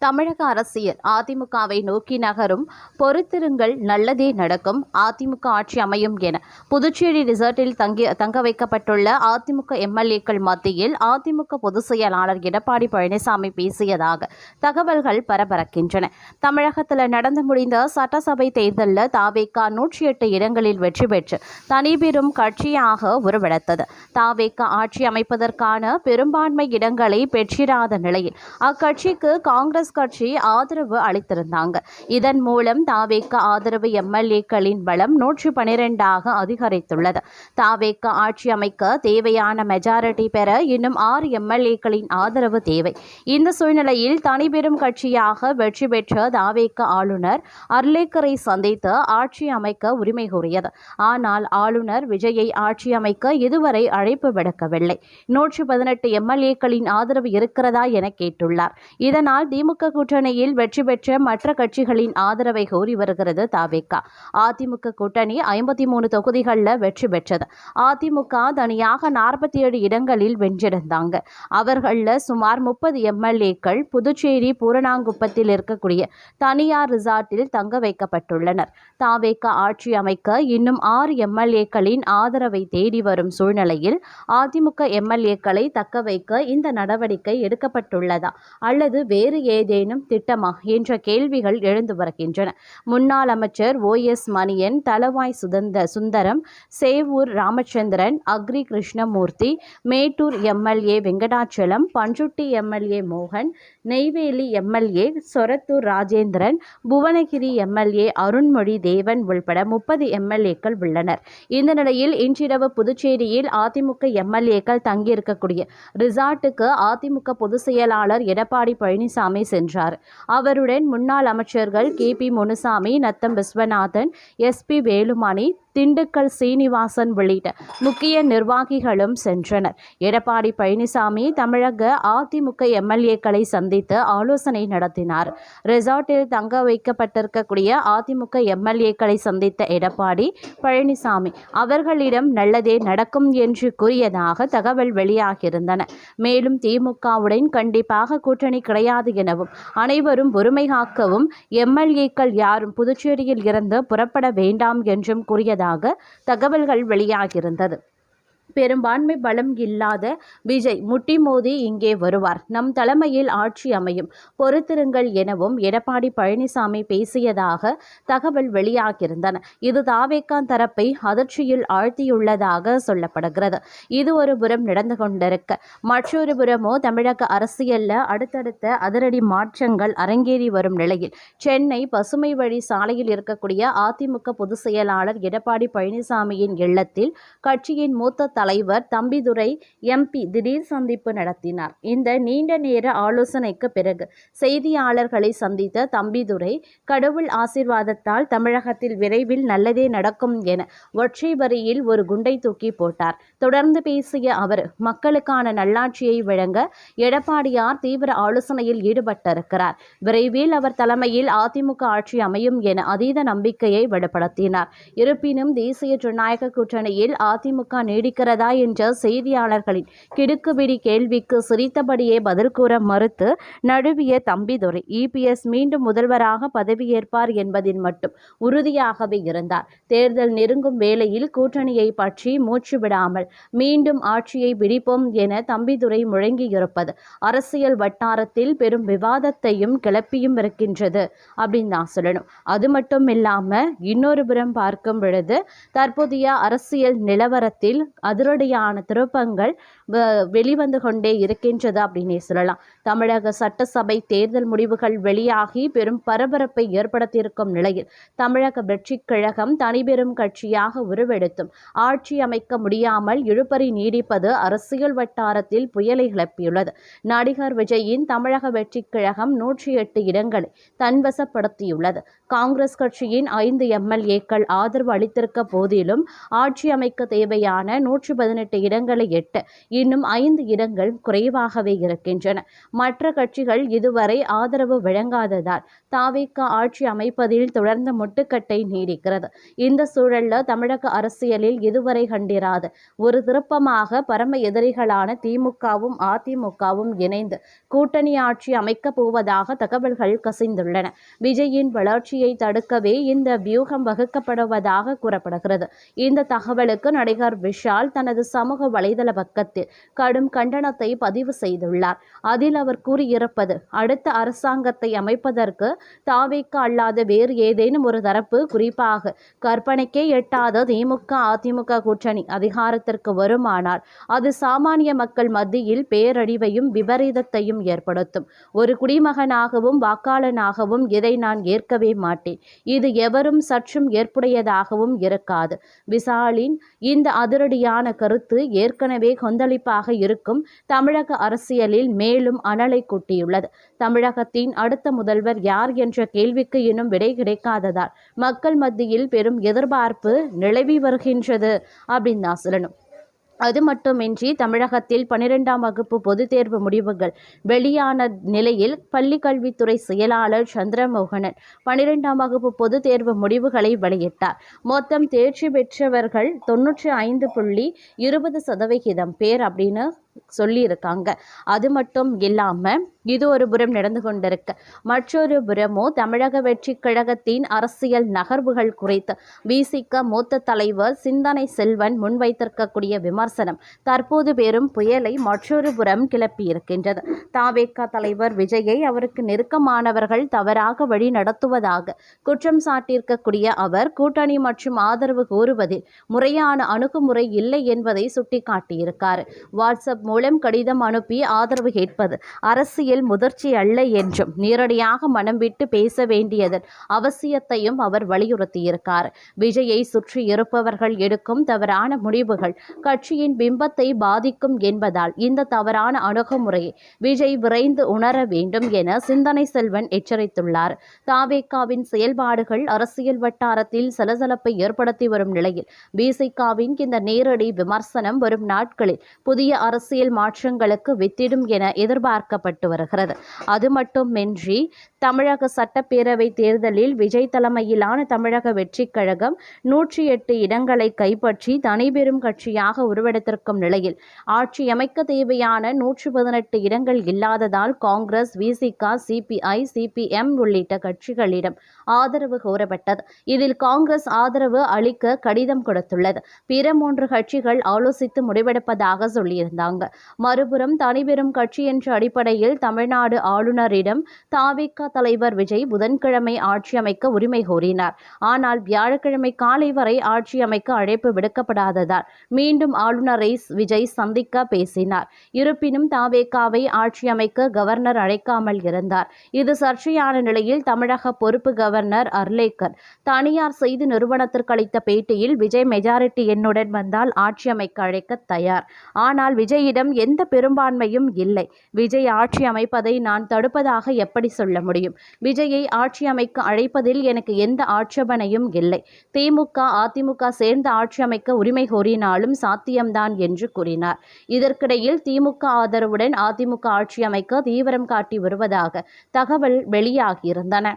தமிழக அரசியல் அதிமுகவை நோக்கி நகரும். பொறுத்திருங்கள், நல்லதே நடக்கும். அதிமுக ஆட்சி அமையும் என புதுச்சேரி ரிசார்ட்டில் தங்க வைக்கப்பட்டுள்ள அதிமுக எம்எல்ஏக்கள் மத்தியில் அதிமுக பொதுச் செயலாளர் எடப்பாடி பழனிசாமி பேசியதாக தகவல்கள் பரபரக்கின்றன. தமிழகத்தில் நடந்து முடிந்த சட்டசபை தேர்தலில் தாவேகா 108 இடங்களில் வெற்றி பெற்று தனிபெரும் கட்சியாக உருவெடுத்தது. தாவேகா ஆட்சி அமைப்பதற்கான பெரும்பான்மை இடங்களை பெற்றிராத நிலையில் அக்கட்சிக்கு காங்கிரஸ் கட்சி ஆதரவு அளித்திருந்தாங்க. இதன் மூலம் தாவேகா ஆதரவு எம்எல்ஏக்களின் பலம் 112ஆக அதிகரித்துள்ளது. தாவேகா ஆட்சி அமைக்க தேவையான மெஜாரிட்டி பெற இன்னும் 6 எம்எல்ஏக்களின் ஆதரவு தேவை. இந்த சூழ்நிலையில் தனிபெரும் கட்சியாக வெற்றி பெற்ற தாவேகா ஆளுநர் அர்லேக்கரை சந்தித்து ஆட்சி அமைக்க உரிமை கோரியது. ஆனால் ஆளுநர் விஜயை ஆட்சி அமைக்க இதுவரை அழைப்பு விடுக்கவில்லை. 118 எம்எல்ஏக்களின் ஆதரவு இருக்கிறதா என கேட்டுள்ளார். இதனால் திமுக கூட்டணியில் வெற்றி பெற்ற மற்ற கட்சிகளின் ஆதரவை கோரி வருகிறது தாவேகா. அதிமுக கூட்டணி 53 தொகுதிகளில் வெற்றி பெற்றது. அதிமுக தனியாக 47 இடங்களில் வென்றிருந்தாங்க. அவர்களில் சுமார் 30 எம்எல்ஏக்கள் புதுச்சேரி பூரணாங்குப்பத்தில் இருக்கக்கூடிய தனியார் ரிசார்ட்டில் தங்க வைக்கப்பட்டுள்ளனர். தாவேகா ஆட்சி அமைக்க இன்னும் 6 எம்எல்ஏக்களின் ஆதரவை தேடி வரும் சூழ்நிலையில் அதிமுக எம்எல்ஏக்களை தக்க வைக்க இந்த நடவடிக்கை எடுக்கப்பட்டுள்ளதா அல்லது வேறு ஏதேனும் திட்டமா என்ற கேள்விகள் எழுந்து வருகின்றன. முன்னாள் அமைச்சர் OS Maniyan, Thalavai Sundaram, Sevur Ramachandran, Agri Krishnamurthy, Mettur MLA Venkatachalam, Panruti MLA மோகன், நெய்வேலி எம்எல்ஏ சொரத்தூர் ராஜேந்திரன், புவனகிரி எம்எல்ஏ அருண்மொழி தேவன் உள்பட 30 எம்எல்ஏக்கள் உள்ளனர். இந்த நிலையில் இன்றிரவு புதுச்சேரியில் அதிமுக எம்எல்ஏக்கள் தங்கியிருக்கக்கூடிய ரிசார்ட்டுக்கு அதிமுக பொதுச் செயலாளர் எடப்பாடி பழனிசாமி சென்றார். அவருடன் முன்னாள் அமைச்சர்கள் KP முனுசாமி, நத்தம் விஸ்வநாதன், SP வேலுமணி, திண்டுக்கல் சீனிவாசன் உள்ளிட்ட முக்கிய நிர்வாகிகளும் சென்றனர். எடப்பாடி பழனிசாமி தமிழக அதிமுக எம்எல்ஏக்களை சந்தித்து ஆலோசனை நடத்தினார். ரிசார்ட்டில் தங்க வைக்கப்பட்டிருக்கக்கூடிய அதிமுக எம்எல்ஏக்களை சந்தித்த எடப்பாடி பழனிசாமி அவர்களிடம் நல்லதே நடக்கும் என்று கூறியதாக தகவல் வெளியாகியிருந்தன. மேலும் திமுகவுடன் கண்டிப்பாக கூட்டணி கிடையாது எனவும் அனைவரும் பொறுமை காக்கவும் எம்எல்ஏக்கள் யாரும் புதுச்சேரியில் இருந்து புறப்பட வேண்டாம் என்றும் கூறியதாக தகவல்கள் வெளியாகியிருந்தது. பெரும்பான்மை பலம் இல்லாத விஜய் முட்டி மோதி இங்கே வருவார். நம் தலைமையில் ஆட்சி அமையும். பொறுத்திருங்கள் எனவும் எடப்பாடி பழனிசாமி பேசியதாக தகவல் வெளியாகியிருந்தன. இது தாவேகா தரப்பை அதிர்ச்சியில் ஆழ்த்தியுள்ளதாக சொல்லப்படுகிறது. இது ஒரு புறம் நடந்து கொண்டிருக்க, மற்றொரு புறமோ தமிழக அரசியலில் அடுத்தடுத்த அதிரடி மாற்றங்கள் அரங்கேறி வரும் நிலையில் சென்னை பசுமை வழி சாலையில் இருக்கக்கூடிய அதிமுக பொதுச் செயலாளர் எடப்பாடி பழனிசாமியின் இல்லத்தில் கட்சியின் மூத்த தலைவர் தம்பிதுரை MP திடீர் சந்திப்பு நடத்தினார். இந்த நீண்ட நேர ஆலோசனைக்கு பிறகு செய்தியாளர்களை சந்தித்த தம்பிதுரை கடவுள் ஆசீர்வாதத்தால் தமிழகத்தில் விரைவில் நல்லதே நடக்கும் என ஒற்றை வரியில் ஒரு குண்டை தூக்கி போட்டார். தொடர்ந்து பேசிய அவர், மக்களுக்கான நல்லாட்சியை வழங்க எடப்பாடியார் தீவிர ஆலோசனையில் ஈடுபட்டிருக்கிறார். விரைவில் அவர் தலைமையில் அதிமுக ஆட்சி அமையும் என அதீத நம்பிக்கையை வெளிப்படுத்தினார். இருப்பினும் தேசிய ஜனநாயக கூட்டணியில் அதிமுக நீடிக்கிறதா என்ற செய்தியாளர்களின் கிடுக்குபிடி கேள்விக்கு சிரித்தபடியே பதில் கூற மறுத்து நழுவிய தம்பிதுரை EPS மீண்டும் முதல்வராக பதவியேற்பார் என்பதில் மட்டும் உறுதியாகவே இருந்தார். தேர்தல் நெருங்கும் வேளையில் கூட்டணியை பற்றி மூச்சு விடாமல் மீண்டும் ஆட்சியை பிடிப்போம் என தம்பிதுரை முழங்கியிருப்பது அரசியல் வட்டாரத்தில் பெரும் விவாதத்தையும் கிளப்பியும் இருக்கின்றது அப்படின்னு தான் சொல்லணும். அது மட்டும் இல்லாம இன்னொரு புறம் பார்க்கும் பொழுது தற்போதைய அரசியல் நிலவரத்தில் அதிரடியான திருப்பங்கள் வெளிவந்து கொண்டே இருக்கின்றது அப்படின்னே சொல்லலாம். தமிழக சட்டசபை தேர்தல் முடிவுகள் வெளியாகி பெரும் பரபரப்பை ஏற்படுத்தியிருக்கும் நிலையில் தமிழக வெற்றிக் கழகம் தனிபெரும் கட்சியாக உருவெடுத்தும் ஆட்சி அமைக்க முடியாமல் இழுபறி நீடிப்பது அரசியல் வட்டாரத்தில் புயலை கிளப்பியுள்ளது. நடிகர் விஜயின் தமிழக வெற்றிக் கழகம் 108 இடங்களை தன்வசப்படுத்தியுள்ளது. காங்கிரஸ் கட்சியின் 5 எம்எல்ஏக்கள் ஆதரவு அளித்திருக்க போதிலும் ஆட்சி அமைக்க தேவையான 118 இடங்களை எட்ட இன்னும் 5 இடங்கள் குறைவாகவே இருக்கின்றன. மற்ற கட்சிகள் இதுவரை ஆதரவு வழங்காததால் தாவேக ஆட்சி அமைப்பதில் தொடர்ந்த முட்டுக்கட்டை நீடிக்கிறது. இந்த சூழல்ல தமிழக அரசியலில் இதுவரை கண்டிராத ஒரு திருப்பமாக பரம எதிரிகளான திமுகவும் அதிமுகவும் இணைந்து கூட்டணி ஆட்சி அமைக்கப் போவதாக தகவல்கள் கசிந்துள்ளன. விஜயின் வளர்ச்சியை தடுக்கவே இந்த வியூகம் வகுக்கப்படுவதாக கூறப்படுகிறது. இந்த தகவலுக்கு நடிகர் விஷால் தனது சமூக வலைதள பக்கத்தில் கடும் கண்டனத்தை பதிவு செய்துள்ளார். அதில் அவர் கூறியிருப்பது, அடுத்த அரசாங்கத்தை அமைப்பதற்கு தாவேக அல்லாத வேறு ஏதேனும் ஒரு தரப்பு, குறிப்பாக கற்பனைக்கே எட்டாத திமுக அதிமுக கூட்டணி அதிகாரத்திற்கு வருமானால் அது சாமானிய மக்கள் மத்தியில் பேரழிவையும் விபரீதத்தையும் ஏற்படுத்தும். ஒரு குடிமகனாகவும் வாக்காளனாகவும் இதை நான் ஏற்கவே மாட்டேன். இது எவரும் சற்றும் ஏற்புடையதாகவும் இருக்காது. விஷாலின் இந்த அதிரடியான கருத்து ஏற்கனவே கொந்தளிப்பாக இருக்கும் தமிழக அரசியலில் மேலும் அனலை கூட்டியுள்ளது. தமிழகத்தின் அடுத்த முதல்வர் யார் என்ற கேள்விக்கு இன்னும் விடை கிடைக்காததால் மக்கள் மத்தியில் பெரும் எதிர்பார்ப்பு நிலவி வருகின்றது அப்படின்னு தான் சொல்லணும். அது மட்டுமின்றி தமிழகத்தில் 12ஆம் வகுப்பு பொதுத் தேர்வு முடிவுகள் வெளியான நிலையில் பள்ளிக்கல்வித்துறை செயலாளர் சந்திரமோகனன் 12ஆம் வகுப்பு பொதுத் தேர்வு முடிவுகளை வெளியிட்டார். மொத்தம் தேர்ச்சி பெற்றவர்கள் 95.20% பேர் அப்படின்னு சொல்லியிருக்காங்க. அது மட்டும் இல்லாம இது ஒரு புறம் நடந்து கொண்டிருக்கு. மற்றொரு புறமோ தமிழக வெற்றி கழகத்தின் அரசியல் நகர்வுகள் குறித்து விசிக மூத்த தலைவர் சிந்தனை செல்வன் முன்வைத்திருக்கக்கூடிய விமர்சனம் தற்போது பெரும் புயலை மற்றொரு புறம் கிளப்பியிருக்கின்றது. தாவேக தலைவர் விஜயை அவருக்கு நெருக்கமானவர்கள் தவறாக வழி நடத்துவதாக குற்றம் சாட்டியிருக்கக்கூடிய அவர் கூட்டணி மற்றும் ஆதரவு கோருவதில் முறையான அணுகுமுறை இல்லை என்பதை சுட்டிக்காட்டியிருக்கார். வாட்ஸ்அப் மூலம் கடிதம் அனுப்பி ஆதரவு கேட்பது அரசியல் முதிர்ச்சி அல்ல என்றும் நேரடியாக மனம் விட்டு பேச வேண்டியதன் அவசியத்தையும் அவர் வலியுறுத்தியிருக்கார். விஜயை சுற்றி இருப்பவர்கள் எடுக்கும் தவறான முடிவுகள் கட்சியின் பிம்பத்தை பாதிக்கும் என்பதால் இந்த தவறான அணுகுமுறையை விஜய் விரைந்து உணர வேண்டும் என சிந்தனை செல்வன் எச்சரித்துள்ளார். தாவேகாவின் செயல்பாடுகள் அரசியல் வட்டாரத்தில் சலசலப்பை ஏற்படுத்தி வரும் நிலையில் விசிகாவின் இந்த நேரடி விமர்சனம் வரும் நாட்களில் புதிய அரசியல் மாற்றங்களுக்கு வித்திடும் என எதிர்பார்க்கப்பட்டு வருகிறது. அது மட்டுமின்றி தமிழக சட்டப்பேரவை தேர்தலில் விஜய் தலைமையிலான தமிழக வெற்றி கழகம் 108 இடங்களை கைப்பற்றி தனிபெரும் கட்சியாக உருவெடுத்திருக்கும் நிலையில் ஆட்சி அமைக்க தேவையான 118 இடங்கள் இல்லாததால் காங்கிரஸ், விசிக, சிபிஐ, சிபிஎம் உள்ளிட்ட கட்சிகளிடம் ஆதரவு கோரப்பட்டது. இதில் காங்கிரஸ் ஆதரவு அளிக்க கடிதம் கொடுத்துள்ளது. பிற 3 கட்சிகள் ஆலோசித்து முடிவெடுப்பதாக சொல்லியிருந்தாங்க. மறுபுறம் தனிபெரும் கட்சி என்ற அடிப்படையில் தமிழ்நாடு ஆளுநரிடம் தாவேக தலைவர் விஜய் புதன்கிழமை ஆட்சி அமைக்க உரிமை கோரினார். ஆனால் வியாழக்கிழமை காலை வரை ஆட்சி அமைக்க அழைப்பு விடுக்கப்படாததால் மீண்டும் ஆளுநரை விஜய் சந்திக்க பேசினார். இருப்பினும் தாவேகாவை ஆட்சி அமைக்க கவர்னர் அழைக்காமல் இருந்தார். இது சர்ச்சையான நிலையில் தமிழக பொறுப்பு கவர்னர் அர்லேக்கர் தனியார் செய்தி நிறுவனத்திற்கு அளித்த பேட்டியில் விஜய் மெஜாரிட்டி எண்ணுடன் வந்தால் ஆட்சி அமைக்க அழைக்க தயார். ஆனால் விஜயிடம் எந்த பெரும்பான்மையும் இல்லை. விஜய் ஆட்சி அமைப்பதை நான் தடுப்பதாக எப்படி சொல்ல முடியும்? விஜயை ஆட்சி அமைக்க அழைப்பதில் எனக்கு எந்த ஆட்சேபனையும் இல்லை. திமுக அதிமுக சேர்ந்து ஆட்சி அமைக்க உரிமை கோரினாலும் சாத்தியம்தான் என்று கூறினார். இதற்கிடையில் திமுக ஆதரவுடன் அதிமுக ஆட்சி அமைக்க தீவிரம் காட்டி வருவதாக தகவல் வெளியாகியிருந்தன.